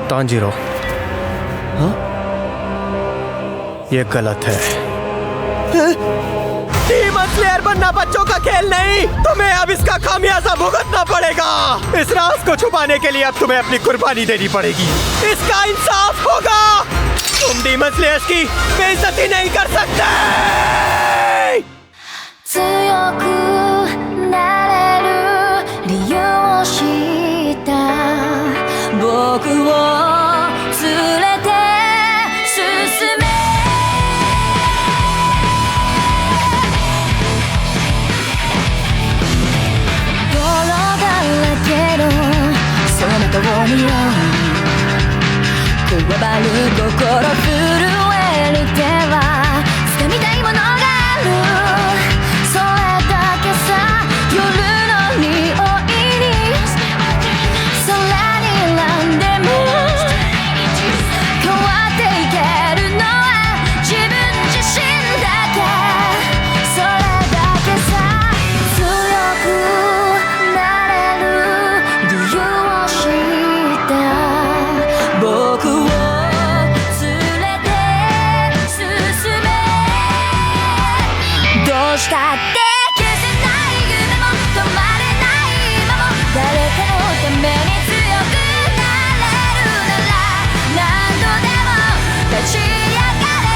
Tanjiro, हाँ? ये गलत है। डीमन स्लेयर बनना बच्चों का खेल नहीं, तुम्हें अब इसका खामियाजा भुगतना पड़ेगा। इस राज को छुपाने के लिए अब तुम्हें अपनी कुर्बानी देनी पड़ेगी। इसका इंसाफ होगा। तुम डीमन स्लेयर्स की बेइज्जती नहीं कर सकते। 強くなれる理由を知った僕を連れて進め泥だらけのその通りをこわばる心震える手は掴みたいものがあるそれだけさ夜の匂いに空に選んでも変わっていけるのは自分自身だけそれだけさ強くなれる理由を知った僕を連れて進めどうしたって消せない夢も止まれない今も誰かのために強くなれるなら何度でも立ち上がれ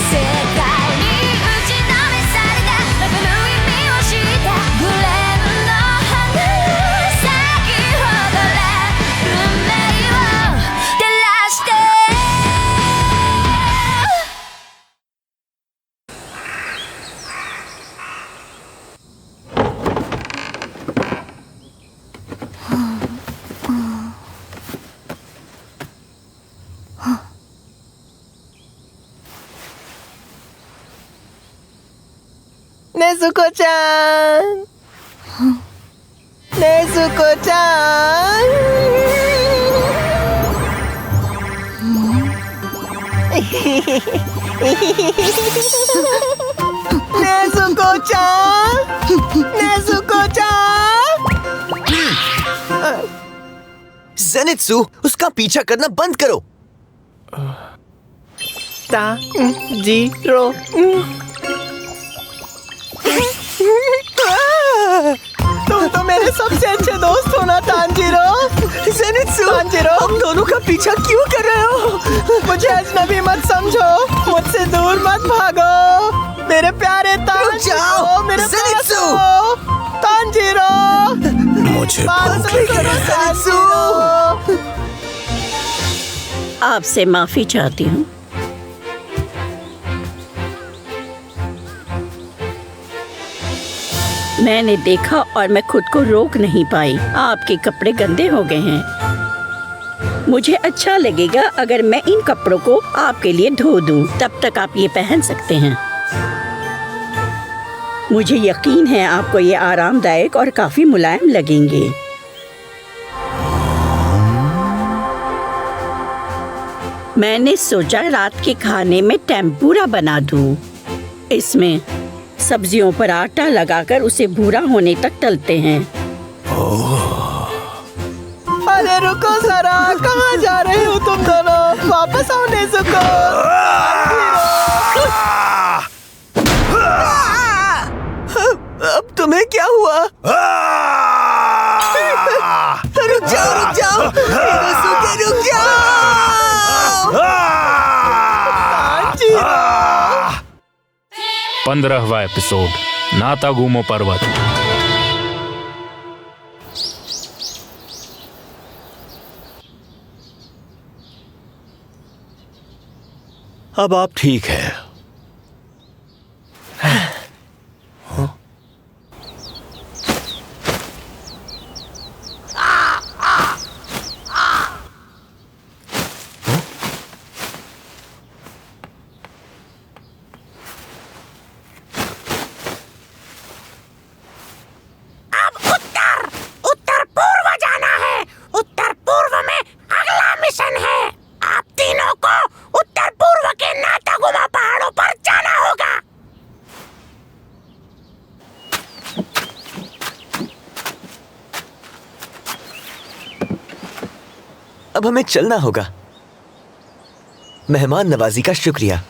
世界に打ちのめされた中の意味を知ったグレーの花咲き誇れ運命を照らしてネズコちゃん、ネズコちゃん。ネズコちゃん、ネズコちゃん। ज़ेनित्सु, उसका पीछा करना बंद करो। तांजीरो, तुम तो मेरे सबसे अच्छे दोस्त हो ना तांजीरो। ज़ेनित्सु, तांजीरो, हम दोनों का पीछा क्यों कर रहे हो? मुझे अजनबी मत समझो, मुझसे दूर मत भागो मेरे प्यारे जाओ, तांजीरो, मेरे ज़ेनित्सु। पास आओ। तांजीरो, मुझे बात भूख तो लगी करो है। तांजीरो। आपसे माफी चाहती हूँ। मैंने देखा और मैं खुद को रोक नहीं पाई। आपके कपड़े गंदे हो गए हैं। मुझे अच्छा लगेगा अगर मैं इन कपड़ों को आपके लिए धो दूं। तब तक आप ये पहन सकते हैं। मुझे यकीन है आपको ये आरामदायक और काफी मुलायम लगेंगे। मैंने सोचा रात के खाने में टेम्पुरा बना दूं। इसमें सब्जियों पर आटा लगाकर उसे भूरा होने तक तलते हैं। अरे रुको जरा, कहाँ जा रहे हो तुम दोनों? वापस आओ नेज़ुको। अब तुम्हें क्या हुआ? रुक जाओ, हिरोसुके रुक जाओ। 15वां एपिसोड नातागुमो पर्वत। अब आप ठीक है। उत्तर पूर्व जाना है। उत्तर पूर्व में अगला मिशन है। आप तीनों को उत्तर पूर्व के नातागुमा पहाड़ों अब हमें चलना होगा। मेहमान नवाजी का शुक्रिया।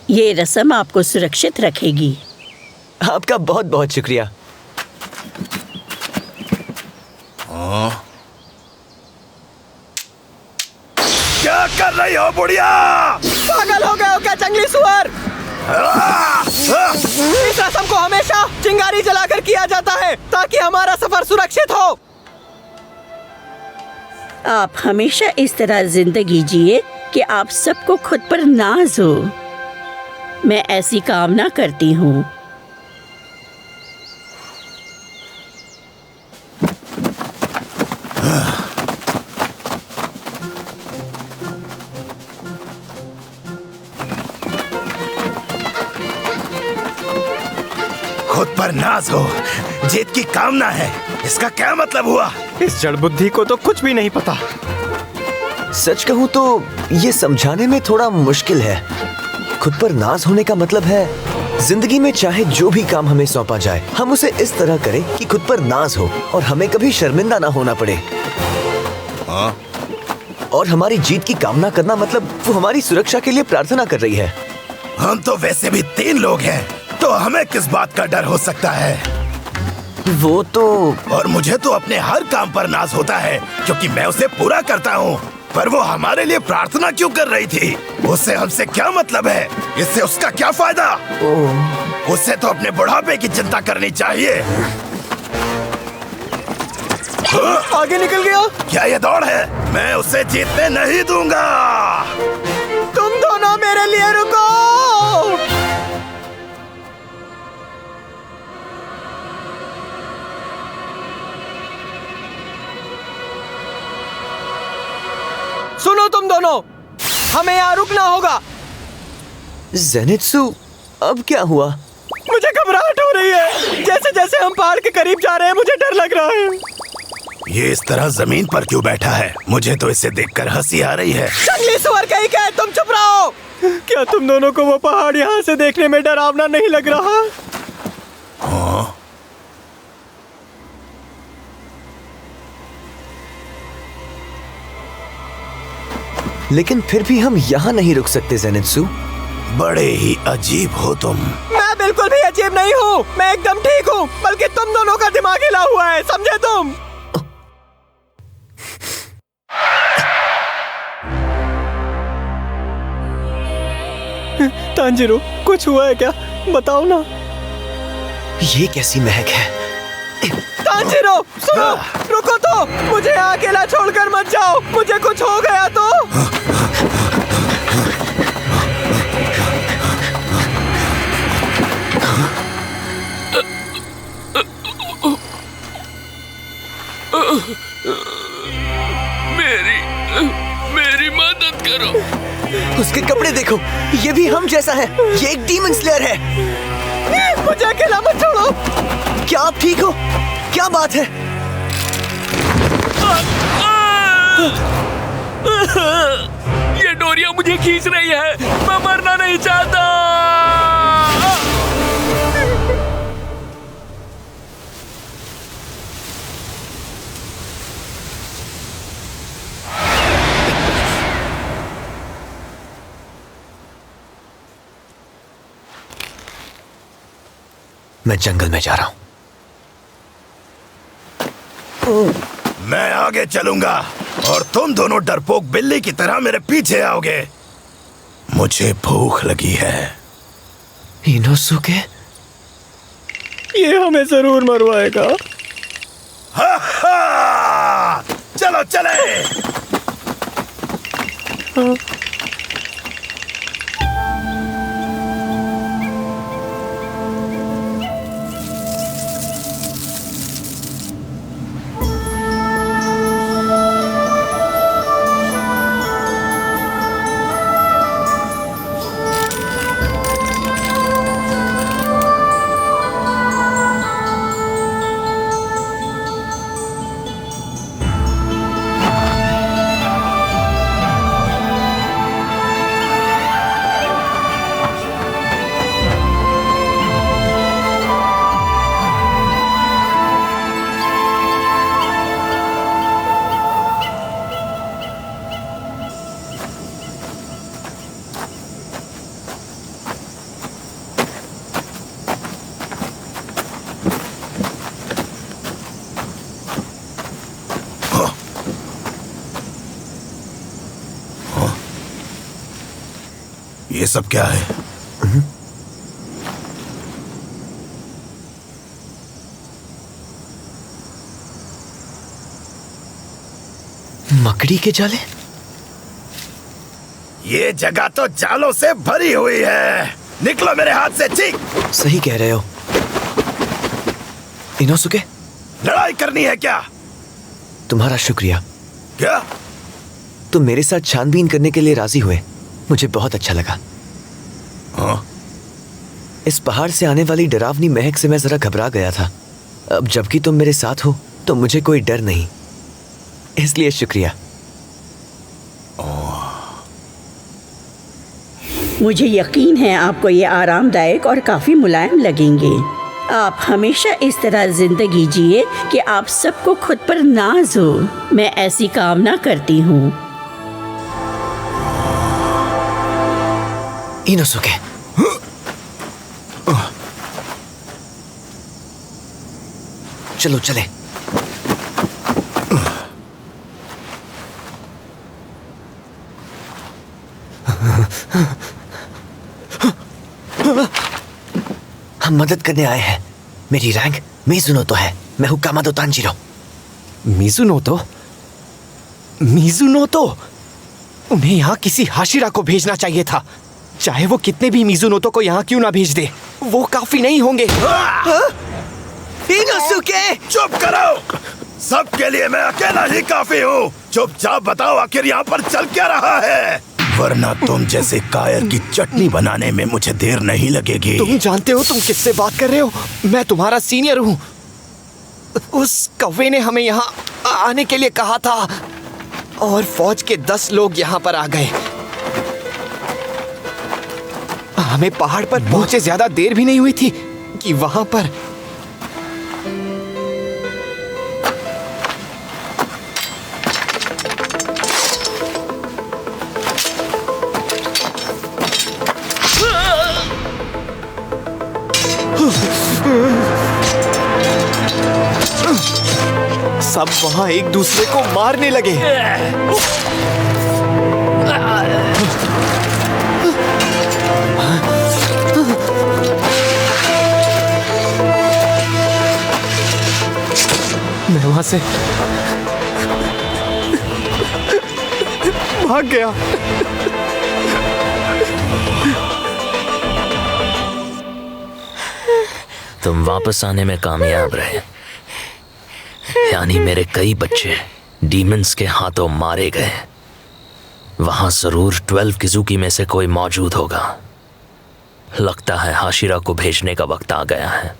ये रस्म आपको सुरक्षित रखेगी। आपका बहुत बहुत शुक्रिया। क्या कर रही हो बुढ़िया? पागल हो गए हो क्या जंगली सुअर? इस रस्म को हमेशा चिंगारी जलाकर किया जाता है ताकि हमारा सफर सुरक्षित हो। आप हमेशा इस तरह जिंदगी जिए कि आप सबको खुद पर नाज हो। मैं ऐसी कामना करती हूँ। खुद पर नाज हो, जीत की कामना है, इसका क्या मतलब हुआ? इस जड़ बुद्धि को तो कुछ भी नहीं पता। सच कहूँ तो ये समझाने में थोड़ा मुश्किल है। खुद पर नाज होने का मतलब है जिंदगी में चाहे जो भी काम हमें सौंपा जाए हम उसे इस तरह करें कि खुद पर नाज हो और हमें कभी शर्मिंदा ना होना पड़े। और हमारी जीत की कामना करना मतलब वो हमारी सुरक्षा के लिए प्रार्थना कर रही है। हम तो वैसे भी 3 लोग हैं, तो हमें किस बात का डर हो सकता है? वो तो और मुझे तो अपने हर काम पर नाज होता है क्योंकि मैं उसे पूरा करता हूँ। पर वो हमारे लिए प्रार्थना क्यों कर रही थी? उससे हमसे क्या मतलब है? इससे उसका क्या फायदा? उससे तो अपने बुढ़ापे की चिंता करनी चाहिए। आगे निकल गया। क्या ये दौड़ है? मैं उसे जीतने नहीं दूंगा। तुम दोनों मेरे लिए रुको। सुनो तुम दोनों, हमें यहाँ रुकना होगा। ज़ेनित्सु, अब क्या हुआ? मुझे घबराहट हो रही है। जैसे जैसे हम पहाड़ के करीब जा रहे हैं मुझे डर लग रहा है। ये इस तरह जमीन पर क्यों बैठा है? मुझे तो इसे देखकर हंसी आ रही है। जंगली सुअर कहीं का है, तुम चुप रहो। क्या तुम दोनों को वो पहाड़ यहाँ से देखने में डरावना नहीं लग रहा? हाँ? लेकिन फिर भी हम यहाँ नहीं रुक सकते ज़ेनित्सु। बड़े ही अजीब हो तुम। मैं बिल्कुल भी अजीब नहीं हूँ, मैं एकदम ठीक हूँ। बल्कि तुम दोनों का दिमाग हिला हुआ है, समझे तुम? तांजिरो, कुछ हुआ है क्या? बताओ ना। ये कैसी महक है? तांजिरो, सुनो, रुको तो। मुझे यहाँ अकेला छोड़कर मत जाओ। मुझे कुछ हो गया तो? मेरी मदद करो। उसके कपड़े देखो, ये भी हम जैसा है। ये एक डीमन स्लेयर है। मुझे अकेला मत छोड़ो। क्या आप ठीक हो? क्या बात है? ये डोरियां मुझे खींच रही है। मैं मरना नहीं चाहता। मैं जंगल में जा रहा हूँ। मैं आगे चलूंगा और तुम दोनों डरपोक बिल्ली की तरह मेरे पीछे आओगे। मुझे भूख लगी है। इनोसुके? ये हमें जरूर मरवाएगा। हा हा! चलो चले। ये सब क्या है? मकड़ी के जाले? ये जगह तो जालों से भरी हुई है। निकलो मेरे हाथ से, ठीक। सही कह रहे हो। इनोसुके, लड़ाई करनी है क्या? तुम्हारा शुक्रिया। क्या? तुम मेरे साथ छानबीन करने के लिए राजी हुए, मुझे बहुत अच्छा लगा। हाँ? इस पहाड़ से आने वाली डरावनी महक से मैं जरा घबरा गया था। अब जबकि तुम मेरे साथ हो तो मुझे कोई डर नहीं, इसलिए शुक्रिया। मुझे यकीन है आपको ये आरामदायक और काफी मुलायम लगेंगे। आप हमेशा इस तरह जिंदगी जिए कि आप सबको खुद पर नाज हो। मैं ऐसी कामना करती हूँ। इनोसुके, चलो चले। हम मदद करने आए हैं। मेरी रैंक मिजुनोतो है। मैं हूँ कामादो तांजीरो। मिजुनोतो? मिजुनोतो? उन्हें यहाँ किसी हाशिरा को भेजना चाहिए था। चाहे वो कितने भी मिजुनोतो को यहाँ क्यों ना भेज दे, वो काफी नहीं होंगे। इनोसुके! चुप करो। सबके लिए मैं अकेला ही काफी हूँ। चुपचाप बताओ आखिर यहाँ पर चल क्या रहा है, वरना तुम जैसे कायर की चटनी बनाने में मुझे देर नहीं लगेगी। तुम जानते हो तुम किससे बात कर रहे हो? मैं तुम्हारा सीनियर हूँ। उस कौवे ने हमें यहाँ आने के लिए कहा था और फौज के 10 लोग यहाँ पर आ गए। हमें पहाड़ पर पहुंचे ज्यादा देर भी नहीं हुई थी कि वहां पर सब वहां एक दूसरे को मारने लगे। मैं वहां से भाग गया। तुम वापस आने में कामयाब रहे, यानी मेरे कई बच्चे डीमंस के हाथों मारे गए। वहां जरूर 12 किजुकी में से कोई मौजूद होगा। लगता है हाशिरा को भेजने का वक्त आ गया है।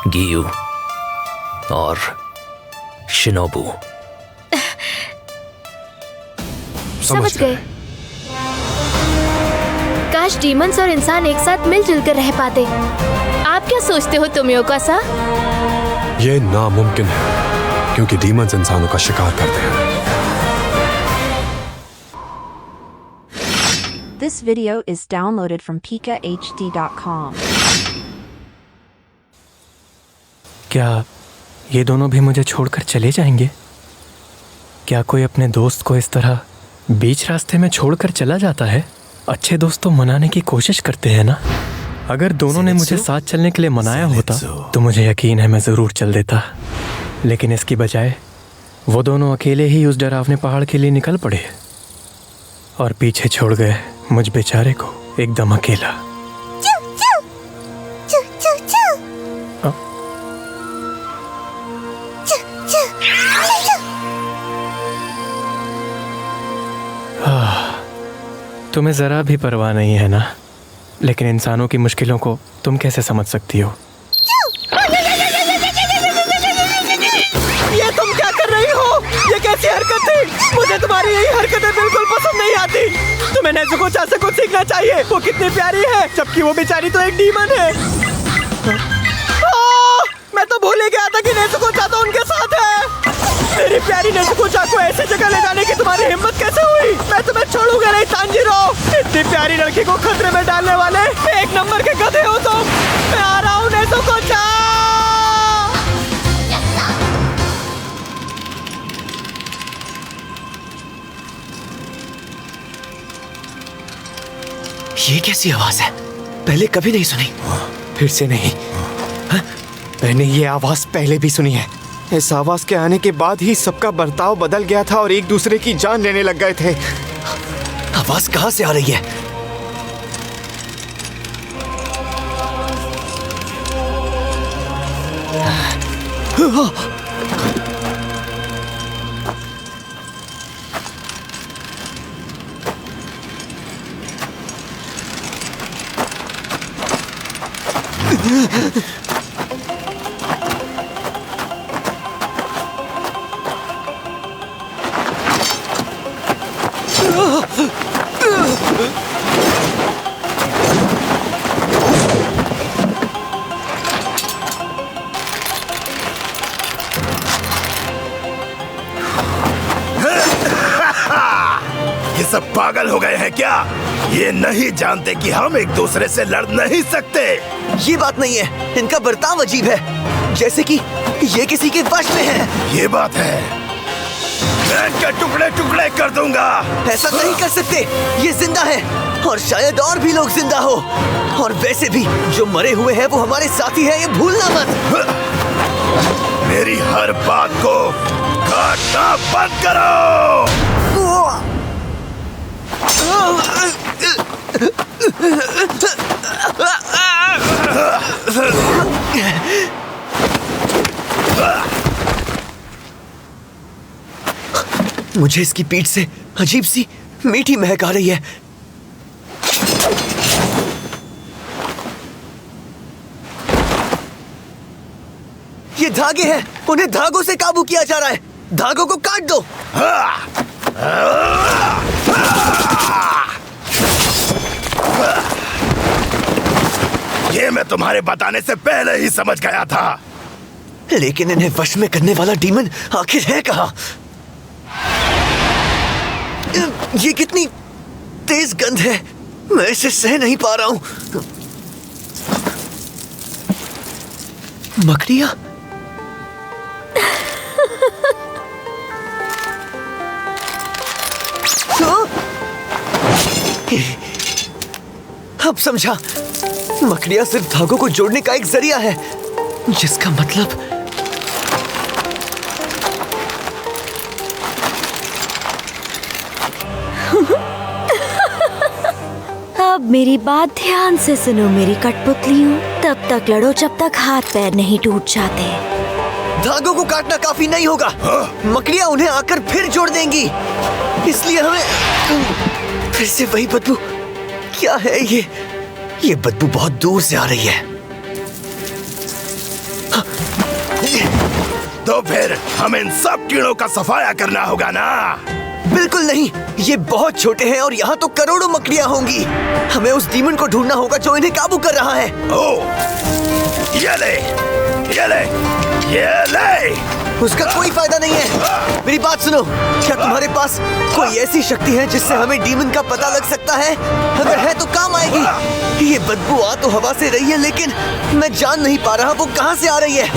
गियू और शिनोबू। समझ गए। काश डीमंस और इंसान एक साथ मिलजुल कर रह पाते। आप क्या सोचते हो तोमियोका-सा? ये नामुमकिन है क्योंकि डीमंस इंसानों का शिकार करते हैं। This video is downloaded from pikahd.com. क्या ये दोनों भी मुझे छोड़कर चले जाएंगे? क्या कोई अपने दोस्त को इस तरह बीच रास्ते में छोड़कर चला जाता है? अच्छे दोस्त तो मनाने की कोशिश करते हैं ना। अगर दोनों ने मुझे साथ चलने के लिए मनाया होता तो मुझे यकीन है मैं ज़रूर चल देता, लेकिन इसकी बजाय वो दोनों अकेले ही उस डरावने पहाड़ के लिए निकल पड़े और पीछे छोड़ गए मुझ बेचारे को एकदम अकेला। तुम्हें ज़रा भी परवाह नहीं है ना, लेकिन इंसानों की मुश्किलों को तुम कैसे समझ सकती हो? ये तुम क्या कर रही हो? ये कैसी हरकत थी? मुझे तुम्हारी यही हरकतें बिल्कुल पसंद नहीं आती। तुम्हें नेज़ुको-चा से कुछ सीखना चाहिए। वो कितनी प्यारी है, जबकि वो बेचारी तो एक डीमन है। मैं तो भूल ही गया था कि नेज़ुको-चा तो उनके साथ है। मेरी प्यारी नेज़ुको-चा को ऐसी जगह ले जाने की तुम्हारी हिम्मत कैसे हुई? मैं तुम्हें छोड़ूंगा नहीं तांजीरो। इतनी प्यारी लड़की को खतरे में डालने वाले एक नंबर के गधे हो तुम। मैं आ रहा हूँ नेज़ुको-चा। ये कैसी आवाज है? पहले कभी नहीं सुनी। फिर से नहीं। मैंने ये आवाज पहले भी सुनी है। इस आवाज के आने के बाद ही सबका बर्ताव बदल गया था और एक दूसरे की जान लेने लग गए थे। आवाज कहाँ से आ रही है? ये सब पागल हो गए हैं क्या? ये नहीं जानते कि हम एक दूसरे से लड़ नहीं सकते। ये बात नहीं है, इनका बर्ताव अजीब है, जैसे कि ये किसी के वश में है। ये बात है, मैं इनके टुकड़े टुकड़े कर दूंगा। ऐसा नहीं कर सकते, ये जिंदा है और शायद और भी लोग जिंदा हो। और वैसे भी जो मरे हुए हैं वो हमारे साथी हैं, ये भूलना मत। मेरी हर बात को काटना बंद करो। मुझे इसकी पीठ से अजीब सी मीठी महक आ रही है। ये धागे हैं, उन्हें धागों से काबू किया जा रहा है। धागों को काट दो। ये मैं तुम्हारे बताने से पहले ही समझ गया था। लेकिन इन्हें वश में करने वाला डीमन आखिर है कहाँ? ये कितनी तेज गंध है, मैं इसे सह नहीं पा रहा हूं। मकड़ियां? अब समझा, मकड़ियां सिर्फ धागों को जोड़ने का एक जरिया है, जिसका मतलब अब मेरी बात ध्यान से सुनो मेरी कठपुतलियों, तब तक लड़ो जब तक हाथ पैर नहीं टूट जाते। धागों को काटना काफी नहीं होगा, मकड़ियां उन्हें आकर फिर जोड़ देंगी। इसलिए हमें फिर से वही बदबू। क्या है ये बदबू बहुत दूर से आ रही है। तो फिर हमें इन सब कीड़ों का सफाया करना होगा ना? बिल्कुल नहीं, ये बहुत छोटे हैं और यहाँ तो करोड़ों मकड़ियाँ होंगी। हमें उस डीमन को ढूंढना होगा जो इन्हें काबू कर रहा है। ये ले, ये ले, ये ले। उसका कोई फायदा नहीं है। मेरी बात सुनो, क्या तुम्हारे पास कोई ऐसी शक्ति है जिससे हमें डीमन का पता लग सकता है? अगर है तो काम आएगी। ये बदबू आ तो हवा से रही है, लेकिन मैं जान नहीं पा रहा वो कहाँ से आ रही है।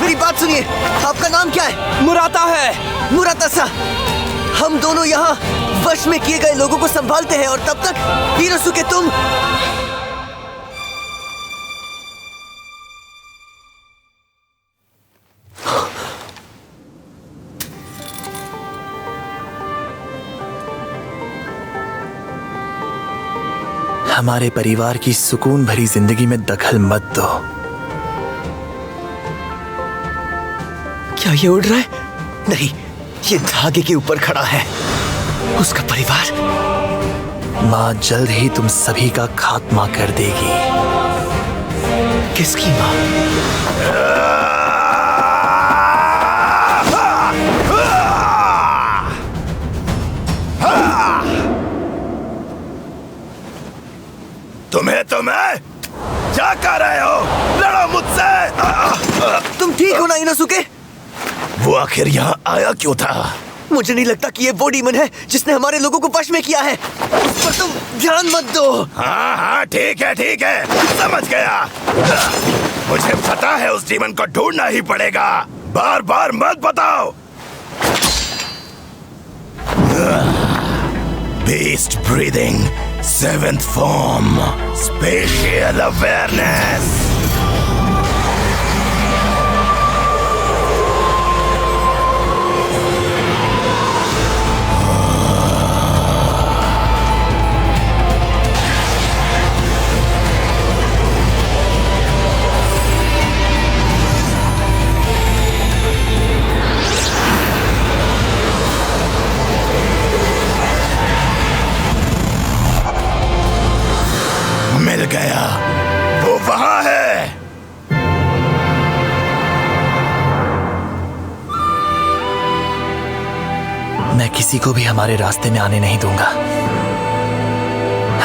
मेरी बात सुनिए, आपका नाम क्या है? मुराता है। मुराता सा, हम दोनों यहाँ वश में किए गए लोगों को संभालते हैं और तब तक हिरोसुके तुम हमारे परिवार की सुकून भरी जिंदगी में दखल मत दो। क्या ये उड़ रहा है? नहीं, ये धागे के ऊपर खड़ा है। उसका परिवार। माँ जल्द ही तुम सभी का खात्मा कर देगी। किसकी माँ? तुम्हें तो मैं क्या कर रहे हो? लड़ो मुझसे। तुम ठीक हो ना इनोसुके? वो आखिर यहाँ आया क्यों था? मुझे नहीं लगता कि ये वो डीमन है जिसने हमारे लोगों को वश में किया है। उस पर तुम ध्यान मत दो। हाँ, ठीक है, समझ गया। मुझे पता है उस डीमन को ढूंढना ही पड़ेगा। बार बार मत बताओ। Beast breathing, Seventh form, spatial awareness. मिल गया, वो वहां है। मैं किसी को भी हमारे रास्ते में आने नहीं दूंगा।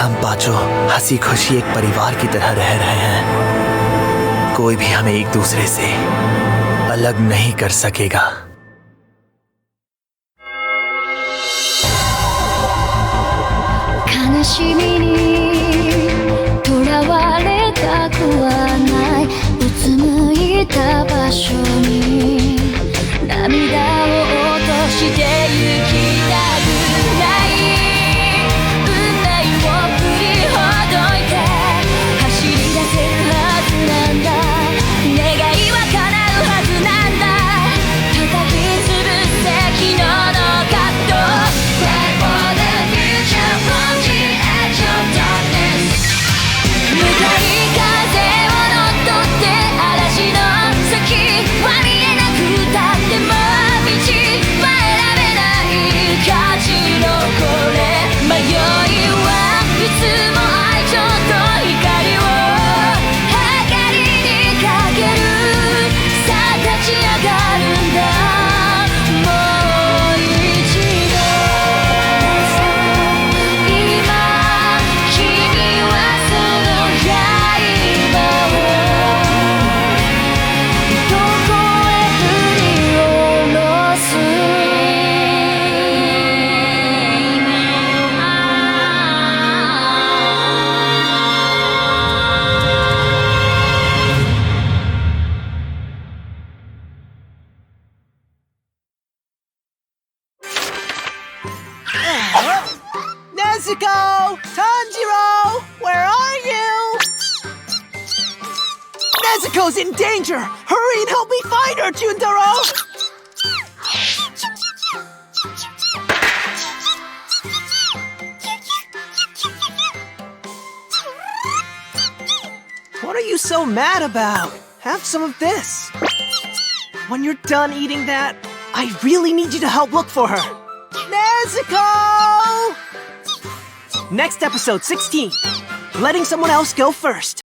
हम पांचों हंसी खुशी एक परिवार की तरह रह रहे हैं। कोई भी हमें एक दूसरे से अलग नहीं कर सकेगा। Nezuko! Tanjiro! Where are you? Nezuko's in danger! Hurry and help me find her, Jundaro! What are you so mad about? Have some of this. When you're done eating that, I really need you to help look for her. Nezuko! Next episode 16. Letting someone else go first.